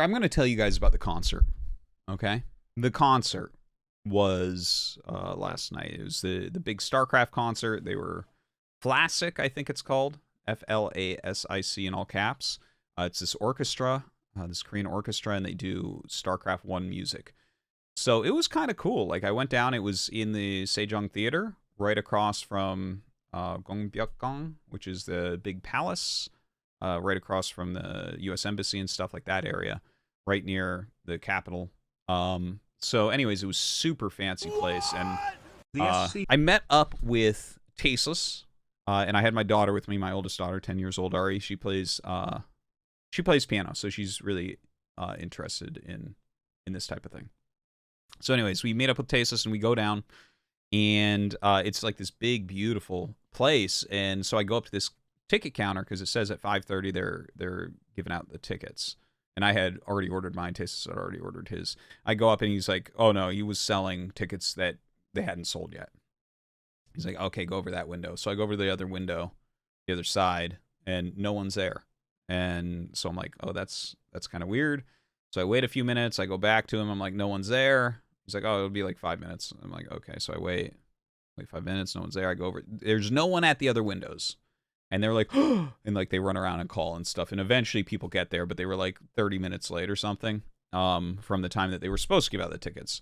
here, I'm going to tell you guys about the concert. Okay? The concert was last night. It was the big StarCraft concert. They were Flasic, I think it's called. Flasic in all caps. It's this orchestra, this Korean orchestra, and they do StarCraft 1 music. So it was kind of cool. Like, I went down. It was in the Sejong Theater, right across from Gongbyeokgung, which is the big palace, right across from the U.S. Embassy and stuff like that area, right near the capital. So anyways, it was super fancy place. And I met up with Tasteless, and I had my daughter with me, my oldest daughter, 10 years old, Ari. She plays piano, so she's really interested in this type of thing. So anyways, we meet up with Tasteless, and we go down, and it's like this big, beautiful place. And so I go up to this ticket counter, because it says at 5:30 they're giving out the tickets. And I had already ordered mine. Tasteless had already ordered his. I go up, and he's like, oh, no, he was selling tickets that they hadn't sold yet. He's like, okay, go over that window. So I go over the other window, the other side, and no one's there. And so I'm like, oh, that's kind of weird. So I wait a few minutes. I go back to him. I'm like, no one's there. He's like, oh, it'll be like 5 minutes. I'm like, okay. So I wait 5 minutes. No one's there. I go over. There's no one at the other windows. And they're like, oh, and like they run around and call and stuff. And eventually people get there, but they were like 30 minutes late or something from the time that they were supposed to give out the tickets.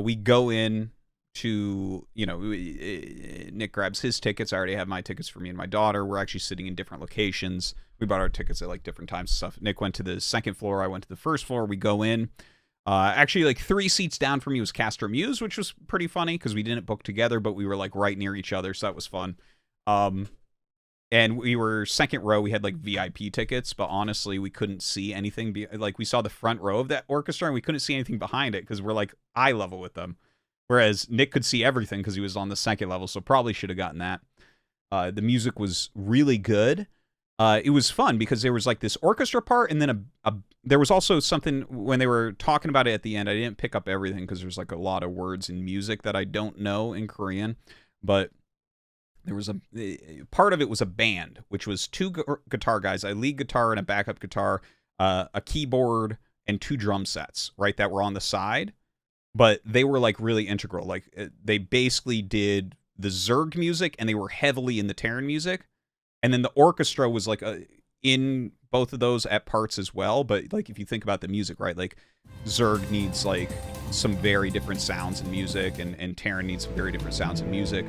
We go in to, Nick grabs his tickets. I already have my tickets for me and my daughter. We're actually sitting in different locations. We bought our tickets at like different times and stuff. Nick went to the second floor. I went to the first floor. We go in. Actually, like 3 seats down from me was Castro Muse, which was pretty funny because we didn't book together, but we were like right near each other. So that was fun. And we were second row. We had like VIP tickets, but honestly, we couldn't see anything. Like we saw the front row of that orchestra, and we couldn't see anything behind it because we're like eye level with them. Whereas Nick could see everything because he was on the second level, so probably should have gotten that. The music was really good. It was fun because there was like this orchestra part, and then there was also something when they were talking about it at the end. I didn't pick up everything because there's like a lot of words in music that I don't know in Korean, but there was a part of it was a band, which was 2 guitar guys, a lead guitar and a backup guitar, a keyboard, and 2 drum sets, right, that were on the side. But they were like really integral. Like they basically did the Zerg music, and they were heavily in the Terran music. And then the orchestra was like in both of those at parts as well. But like if you think about the music, right, like Zerg needs like some very different sounds in music, and Terran needs some very different sounds in music.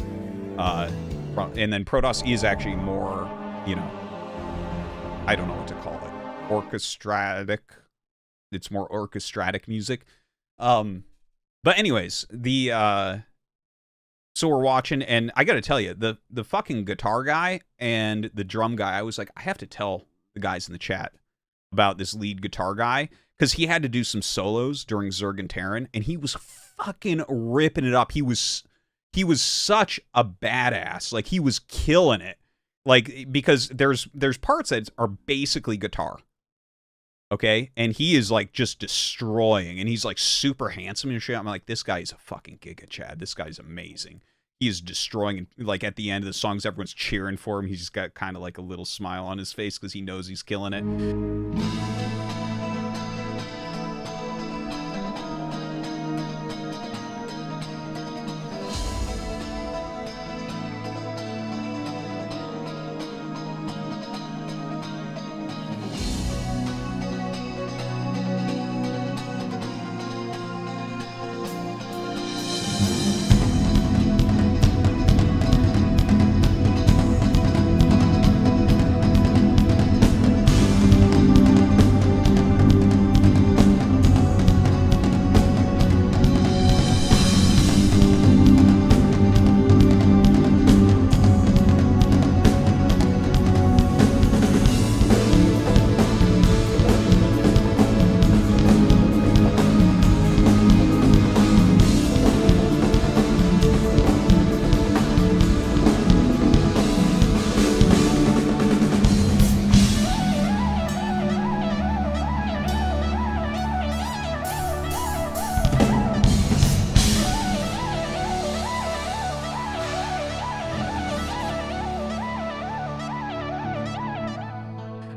And then Protoss is actually more, I don't know what to call it, orchestratic. It's more orchestratic music. But anyways, so we're watching, and I got to tell you, the fucking guitar guy and the drum guy, I was like, I have to tell the guys in the chat about this lead guitar guy, because he had to do some solos during Zerg and Terran, and he was fucking ripping it up. He was such a badass. Like, he was killing it. Like, because there's parts that are basically guitar. Okay? And he is, like, just destroying. And he's, like, super handsome and shit. I'm like, this guy is a fucking giga, Chad. This guy's amazing. He is destroying. And, like, at the end of the songs, everyone's cheering for him. He's just got kind of, like, a little smile on his face because he knows he's killing it.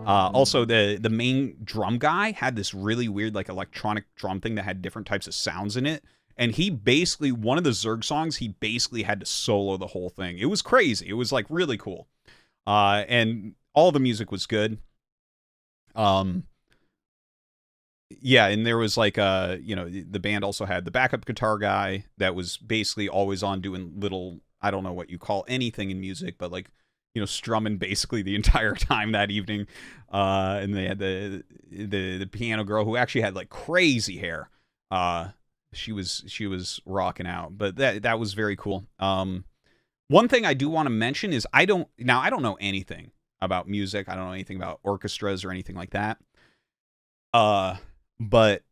Also, the main drum guy had this really weird like electronic drum thing that had different types of sounds in it. And he basically, one of the Zerg songs, he basically had to solo the whole thing. It was crazy. It was like really cool. And all the music was good. Yeah, and there was like the band also had the backup guitar guy that was basically always on doing little, I don't know what you call anything in music, but like, strumming basically the entire time that evening. And they had the piano girl who actually had like crazy hair. She was rocking out, but that was very cool. One thing I do want to mention is I don't know anything about music. I don't know anything about orchestras or anything like that. But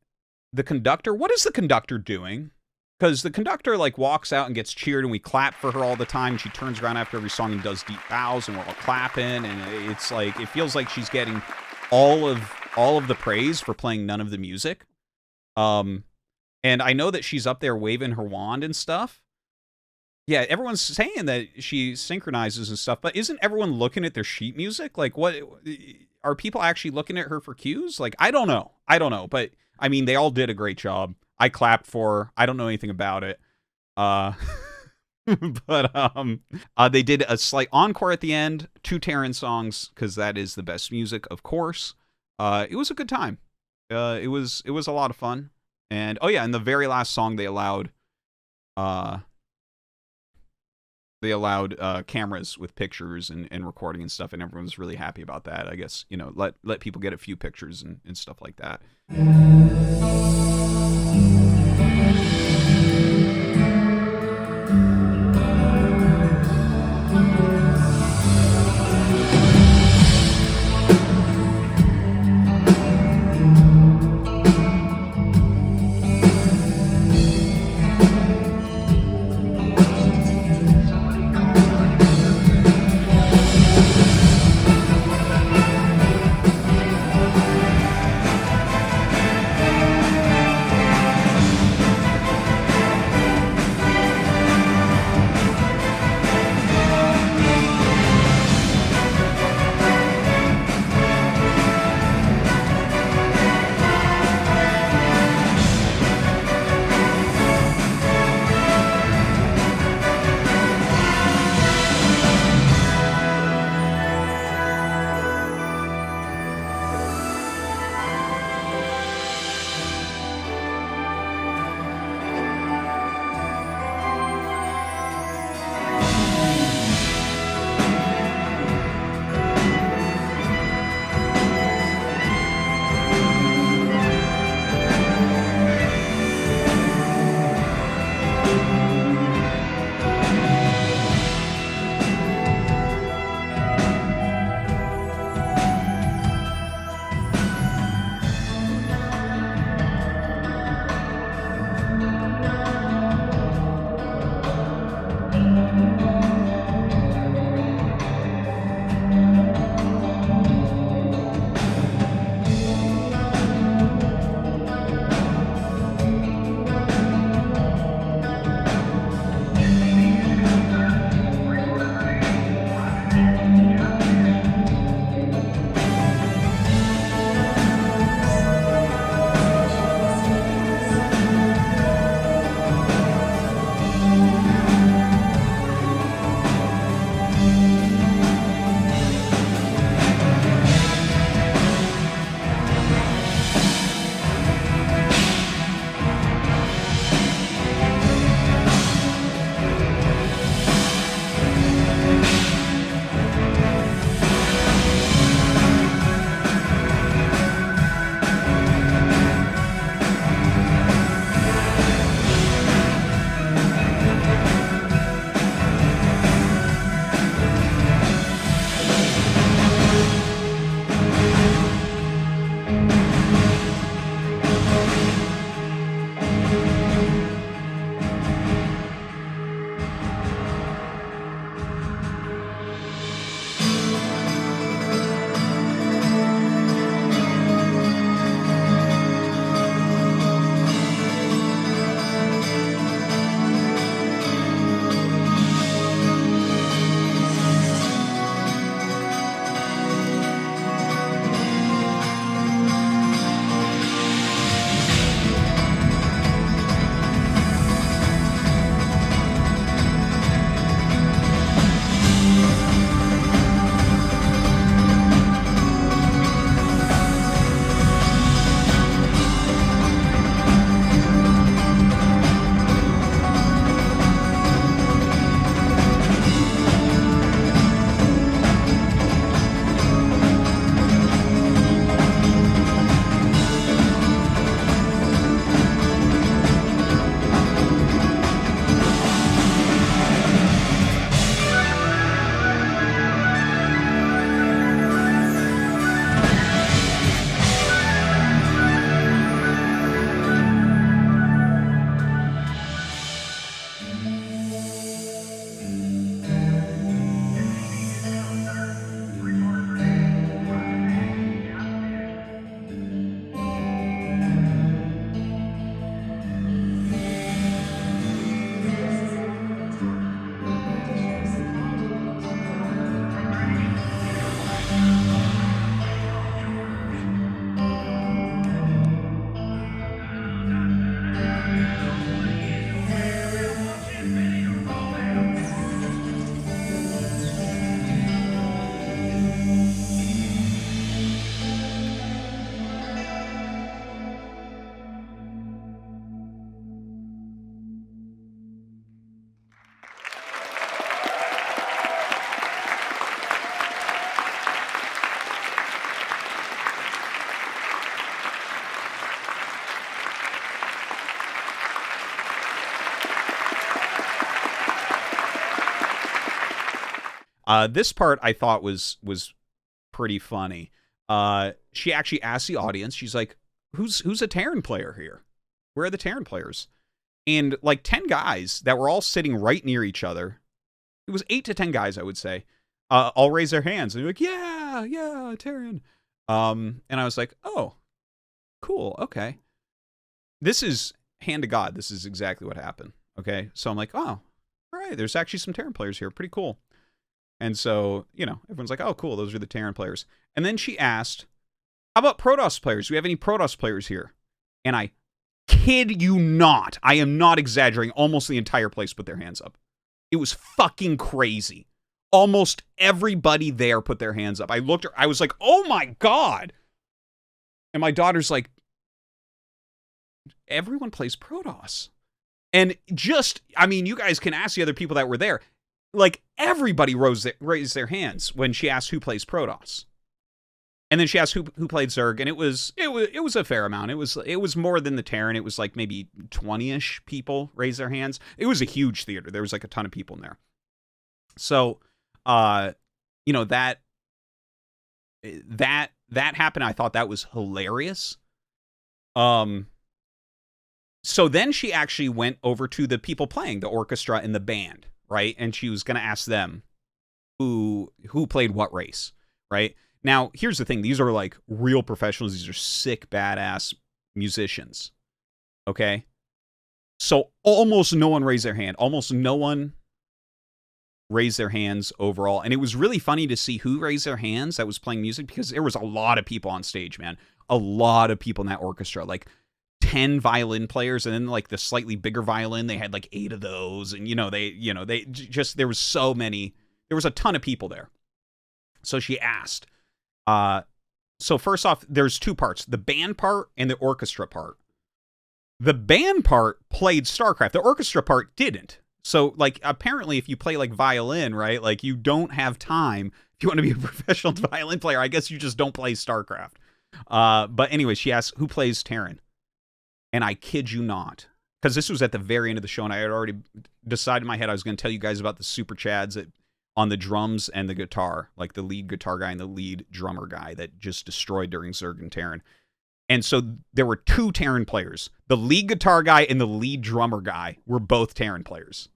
the conductor, what is the conductor doing? Because the conductor like walks out and gets cheered, and we clap for her all the time. She turns around after every song and does deep bows, and we're all clapping, and it's like it feels like she's getting all of the praise for playing none of the music. And I know that she's up there waving her wand and stuff. Yeah, everyone's saying that she synchronizes and stuff, but isn't everyone looking at their sheet music? Like, what are people actually looking at her for cues? Like, I don't know, but I mean, they all did a great job. I clapped for her. I don't know anything about it. But they did a slight encore at the end, 2 Terran songs, because that is the best music, of course. It was a good time. It was a lot of fun. And oh yeah, in the very last song they allowed cameras with pictures and recording and stuff, and everyone was really happy about that. I guess, let people get a few pictures and stuff like that. This part I thought was pretty funny. She actually asked the audience, she's like, who's a Terran player here? Where are the Terran players? And like 10 guys that were all sitting right near each other. It was 8 to 10 guys, I would say. All raise their hands. And they're like, yeah, Terran. And I was like, oh, cool, okay. This is, hand to God, this is exactly what happened. Okay, so I'm like, oh, all right, there's actually some Terran players here. Pretty cool. And so, you know, everyone's like, oh, cool, those are the Terran players. And then she asked, how about Protoss players? Do we have any Protoss players here? And I kid you not, I am not exaggerating, almost the entire place put their hands up. It was fucking crazy. Almost everybody there put their hands up. I looked, I was like, oh my God. And my daughter's like, everyone plays Protoss. And just, I mean, you guys can ask the other people that were there. Like, everybody raised their hands when she asked who plays Protoss. And then she asked who played Zerg, and it was a fair amount. It was more than the Terran. It was like maybe 20-ish people raised their hands. It was a huge theater. There was like a ton of people in there. So, you know, that happened. I thought that was hilarious. So then she actually went over to the people playing, the orchestra and the band, right? And she was going to ask them who played what race, right? Now, here's the thing. These are like real professionals. These are sick, badass musicians, okay? So almost no one raised their hand. Almost no one raised their hands overall. And it was really funny to see who raised their hands that was playing music, because there was a lot of people on stage, man. A lot of people in that orchestra. Like 10 violin players, and then like the slightly bigger violin, they had like 8 of those. And, they just, there was so many. There was a ton of people there. So she asked. So first off, there's 2 parts, the band part and the orchestra part. The band part played StarCraft. The orchestra part didn't. So, like, apparently if you play, like, violin, right, like, you don't have time. If you want to be a professional violin player, I guess you just don't play StarCraft. But anyway, she asked, who plays Terran? And I kid you not, because this was at the very end of the show, and I had already decided in my head I was going to tell you guys about the Super Chads on the drums and the guitar, like the lead guitar guy and the lead drummer guy that just destroyed during Zerg and Terran. And so there were 2 Terran players. The lead guitar guy and the lead drummer guy were both Terran players.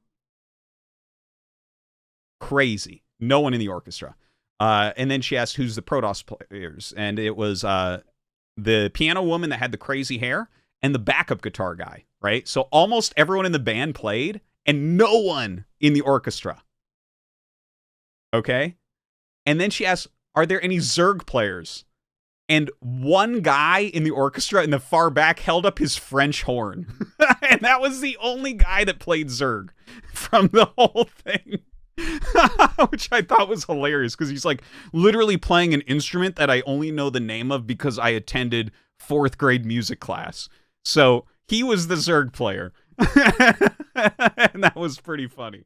Crazy. No one in the orchestra. And then she asked, who's the Protoss players? And it was the piano woman that had the crazy hair and the backup guitar guy, right? So almost everyone in the band played and no one in the orchestra. Okay? And then she asked, are there any Zerg players? And one guy in the orchestra in the far back held up his French horn. And that was the only guy that played Zerg from the whole thing. Which I thought was hilarious, because he's like literally playing an instrument that I only know the name of because I attended 4th grade music class. So he was the Zerg player. And that was pretty funny.